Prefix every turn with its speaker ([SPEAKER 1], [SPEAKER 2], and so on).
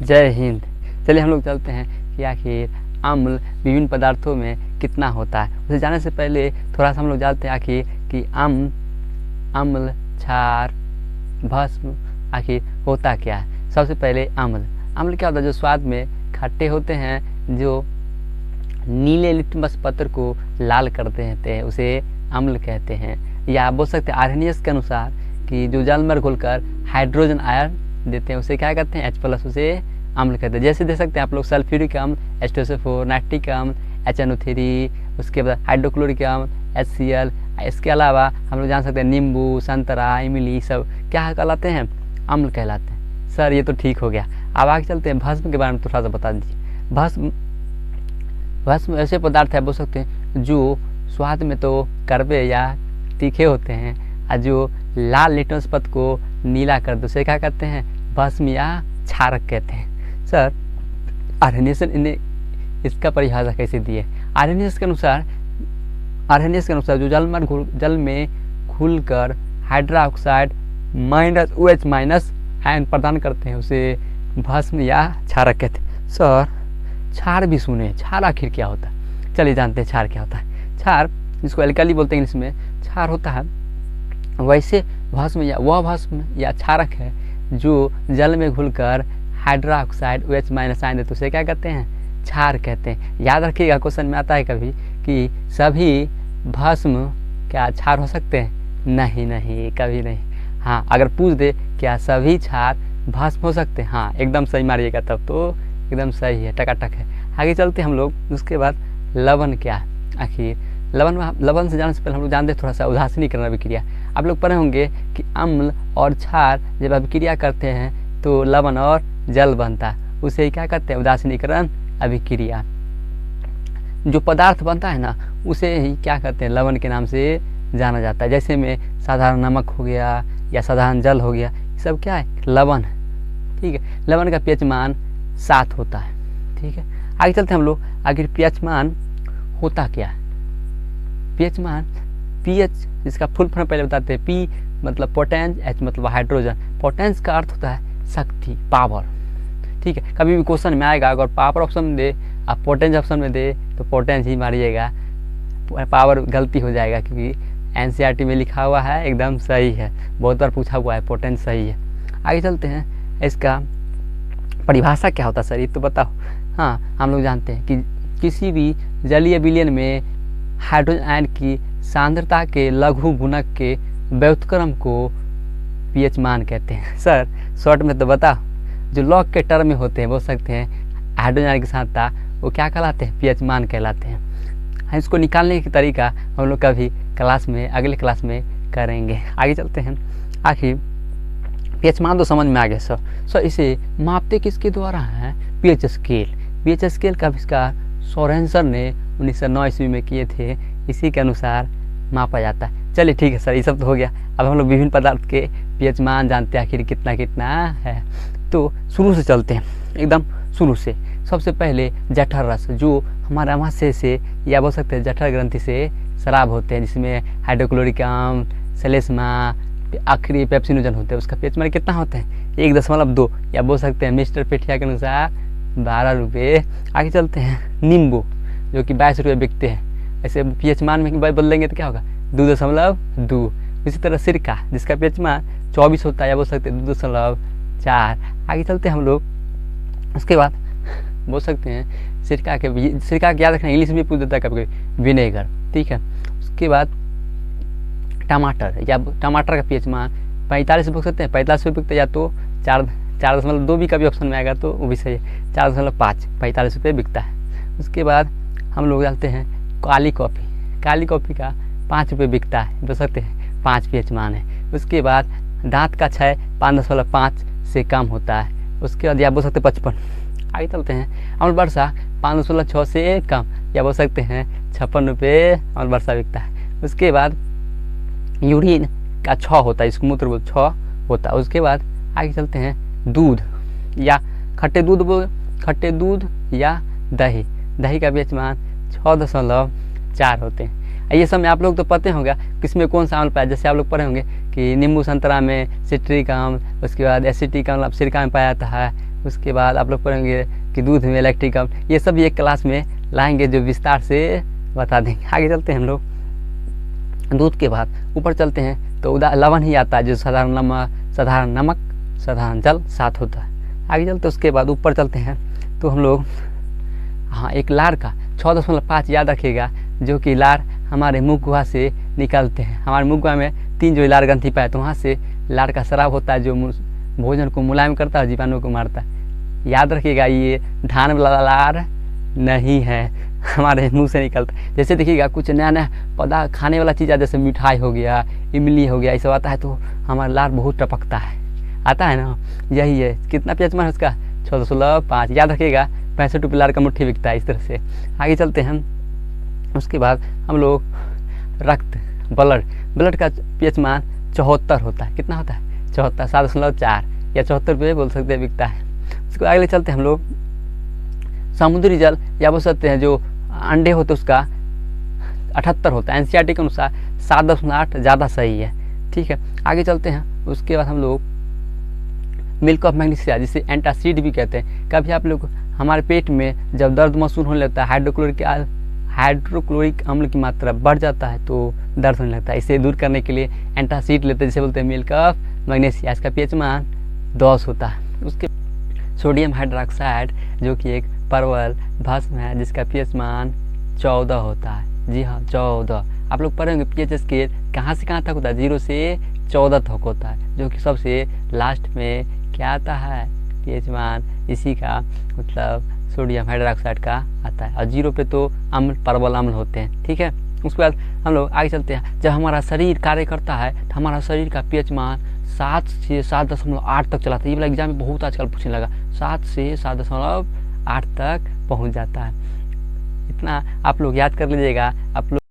[SPEAKER 1] जय हिंद। चलिए हम लोग चलते हैं कि आखिर अम्ल विभिन्न पदार्थों में कितना होता है। उसे जानने से पहले थोड़ा सा हम लोग जानते हैं आखिर कि अम्ल, क्षार, भस्म आखिर होता क्या है। सबसे पहले अम्ल क्या होता है? जो स्वाद में खट्टे होते हैं, जो नीले लिटमस पत्र को लाल कर देते हैं, उसे अम्ल कहते हैं। या आप बोल सकते हैं आर्हेनियस के अनुसार कि जो जल में घुलकर हाइड्रोजन आयन देते हैं उसे क्या कहते हैं? H+, उसे अम्ल कहते हैं। जैसे दे सकते हैं आप लोग सल्फ्यूरिक अम्ल H2SO4, नाइट्रिक अम्ल HNO3, उसके बाद हाइड्रोक्लोरिक अम्ल HCl। इसके अलावा हम लोग जान सकते हैं नींबू, संतरा, इमली सब क्या कहलाते हैं? अम्ल कहलाते हैं। सर ये तो ठीक हो गया। अब आगे चलते हैं भस्म के बारे में थोड़ा सा बता दीजिए। भस्म ऐसे पदार्थ है बोल सकते हैं जो स्वाद में तो कड़वे या तीखे होते हैं और जो लाल लिटमस पत्र को नीला कर दो उसे क्या कहते हैं? भस्म या क्षारक कहते हैं। सर आर्हेनियस ने इसका परिभाषा कैसे दी है? आर्हेनियस के अनुसार जो जल में घुलकर हाइड्रोक्साइड -OH- आयन प्रदान करते हैं उसे भस्म या क्षारक कहते हैं। सर क्षार भी सुने, क्षार आखिर क्या होता है? चलिए जानते हैं क्षार क्या होता है। क्षार जिसको एल्कली बोलते हैं इंग्लिश में, क्षार होता है वैसे भस्म या क्षारक है जो जल में घुलकर हाइड्रोक्साइड OH- आयन देते उसे क्या कहते हैं? क्षार कहते हैं। याद रखिएगा क्वेश्चन में आता है कभी कि सभी भस्म क्या क्षार हो सकते हैं? नहीं, कभी नहीं। हाँ, अगर पूछ दे क्या सभी क्षार भस्म हो सकते हैं? हाँ, एकदम सही मारिएगा, तब तो एकदम सही है, टकाटक है। आगे चलते हम लोग। उसके बाद लवण क्या है? आखिर लवण से जानने से पहले हम लोग जानते हैं थोड़ा सा उदासीनीकरण अभिक्रिया। आप लोग पढ़े होंगे कि अम्ल और क्षार जब अभिक्रिया करते हैं तो लवण और जल बनता है, उसे क्या कहते हैं? उदासीनीकरण अभिक्रिया। जो पदार्थ बनता है ना उसे ही क्या कहते हैं? लवण के नाम से जाना जाता है। जैसे में साधारण नमक हो गया या साधारण जल हो गया, ये सब क्या है? लवण है। ठीक है, लवण का pH मान 7 होता है। ठीक है, आगे चलते हैं हम लोग। आखिर pH मान होता क्या है? pH जिसका फुल फॉर्म पहले बताते हैं। P मतलब पोटेंस, H मतलब हाइड्रोजन। पोटेंस का अर्थ होता है शक्ति, पावर। ठीक है, कभी भी क्वेश्चन में आएगा अगर पावर ऑप्शन में दे आप पोटेंस ऑप्शन में दे तो पोटेंस ही मारिएगा, पावर गलती हो जाएगा क्योंकि NCERT में लिखा हुआ है, एकदम सही है, बहुत बार पूछा हुआ है, पोटेंस सही है। आगे चलते हैं। इसका परिभाषा क्या होता है सर, ये तो बताओ। हाँ, हम लोग जानते हैं कि किसी भी जलीय विलयन में हाइड्रोजन आयन की सांद्रता के लघु गुणक के व्युत्क्रम को pH मान कहते हैं। सर शॉर्ट में तो बताओ, जो लॉग के टर्म में होते हैं बोल सकते हैं हाइड्रोजन आयन की सांद्रता, वो क्या कहलाते हैं? pH मान कहलाते हैं। इसको निकालने की तरीका हम लोग कभी अगले क्लास में करेंगे। आगे चलते हैं। आखिर pH मान तो समझ में आ गया सर इसे मापते किसके द्वारा है? pH scale. pH स्केल का आविष्कार सोरेनसन ने 1909 ईस्वी में किए थे, इसी के अनुसार मापा जाता है। चलिए ठीक है सर, ये सब तो हो गया। अब हम लोग विभिन्न पदार्थ के pH मान जानते हैं आखिर कितना है। तो शुरू से चलते हैं, एकदम शुरू से। सबसे पहले जठर रस, जो हमारे अमाशय से या बोल सकते हैं जठर ग्रंथि से शराब होते हैं, जिसमें हाइड्रोक्लोरिक अम्ल, श्लेष्मा, आखिरी पेप्सिनोजन होते हैं, उसका pH मान कितना होते हैं? 1.2 या बोल सकते हैं मिस्टर पेठिया के अनुसार 12 रुपये। आगे चलते हैं। नींबू जो कि 22 रुपये बिकते हैं, ऐसे pH मान में बदलेंगे तो क्या होगा? 2.2। इसी तरह सिरका जिसका pH मान 24 होता है या बोल सकते हैं 2.4। आगे चलते हैं हम लोग। उसके बाद बोल सकते हैं सिरका के याद रखना, इंग्लिश में पूछ देता है कभी विनेगर। ठीक है, उसके बाद टमाटर का pH मान 45 बोल सकते हैं, 45 रुपये बिकते, या तो 4.2 भी कभी ऑप्शन में आएगा तो वो भी सही है। 4.5 45 रुपये बिकता है। उसके बाद हम लोग जानते हैं काली कॉफ़ी का 5 रुपये बिकता है, बोल सकते हैं 5 pH मान है। उसके बाद दांत का क्षय 5.5 से कम होता है। उसके बाद या बोल सकते हैं 55। आगे चलते हैं। अम्ल वर्षा 5.6 से कम या बोल सकते हैं 56 रुपये अम्ल वर्षा बिकता है। उसके बाद यूरिन का 6 होता है, इसको मूत्र बोल 6 होता है। उसके बाद आगे चलते हैं दूध या खट्टे दूध या दही का pH मान 6.4 होते हैं। ये सब में आप लोग तो पते होगा किसमें कौन सा अम्ल पाया, जैसे आप लोग पढ़े होंगे कि नींबू संतरा में सिट्रिक अम्ल, उसके बाद एसिटिक अम्ल सिरका में पाया जाता है, उसके बाद आप लोग पढ़ेंगे कि दूध में लैक्टिक अम्ल। ये सब एक क्लास में लाएंगे जो विस्तार से बता देंगे। आगे चलते हैं हम लोग, दूध के बाद ऊपर चलते हैं तो लवण ही आता है, जो साधारण नमक साधारण जल साथ होता है। आगे चलते उसके बाद ऊपर चलते हैं तो हम लोग हाँ एक लार का 6.5 याद रखिएगा, जो कि लार हमारे मुख गुहा से निकलते हैं। हमारे मुख गुहा में 3 जो लार ग्रंथि पाए, तो वहाँ से लार का स्राव होता है जो भोजन को मुलायम करता है, जीवाणु को मारता है। याद रखिएगा ये धान वाला लार नहीं है, हमारे मुंह से निकलता है। जैसे देखिएगा कुछ नया नया पौधा खाने वाला चीज़ है, जैसे मिठाई हो गया, इमली हो गया, ये सब आता है तो हमारा लार बहुत टपकता है, आता है ना। यही है, कितना पीएच मान है उसका 6.5 याद रखिएगा। 65 रुपये लार का मुट्ठी बिकता है इस तरह से। आगे चलते हैं उसके बाद हम लोग रक्त ब्लड का पीएच मान 74 होता है। कितना होता है? 74, 7.4 या 74 रुपये बोल सकते हैं बिकता है। उसको आगे चलते हैं हम लोग समुद्री जल या बोल सकते हैं जो अंडे होते उसका 78 होता है। एनसीईआरटी के अनुसार 7.8 ज़्यादा सही है, ठीक है। आगे चलते हैं उसके बाद हम लोग मिल्क ऑफ मैग्नीशिया, जिसे एंटासिड भी कहते हैं। कभी आप लोग हमारे पेट में जब दर्द महसूस होने लगता है, हाइड्रोक्लोरिक अम्ल की मात्रा बढ़ जाता है तो दर्द होने लगता है। इसे दूर करने के लिए एंटासिड लेते हैं, जिसे बोलते हैं मिल्क ऑफ मैग्नीशिया। इसका पीएच मान 10 होता है। उसके सोडियम हाइड्रोक्साइड जो कि एक परवल भस्म है, जिसका पीएच मान 14 होता है। जी हाँ 14। आप लोग पढ़ेंगे पीएच स्केल कहाँ से कहाँ तक होता है, 0 से 14 तक होता है, जो कि सबसे लास्ट में क्या आता है पीएच मान इसी का मतलब सोडियम हाइड्रोक्साइड का आता है। और 0 पे तो अम्ल परवल अम्ल होते हैं, ठीक है। उसके बाद हम लोग आगे चलते हैं। जब हमारा शरीर कार्य करता है तो हमारा शरीर का पीएच मान 7 से 7.8 तक चलाता है। ये वाला एग्जाम में बहुत आजकल पूछने लगा, 7 से 7.8 तक पहुँच जाता है। इतना आप लोग याद कर लीजिएगा। आप लोग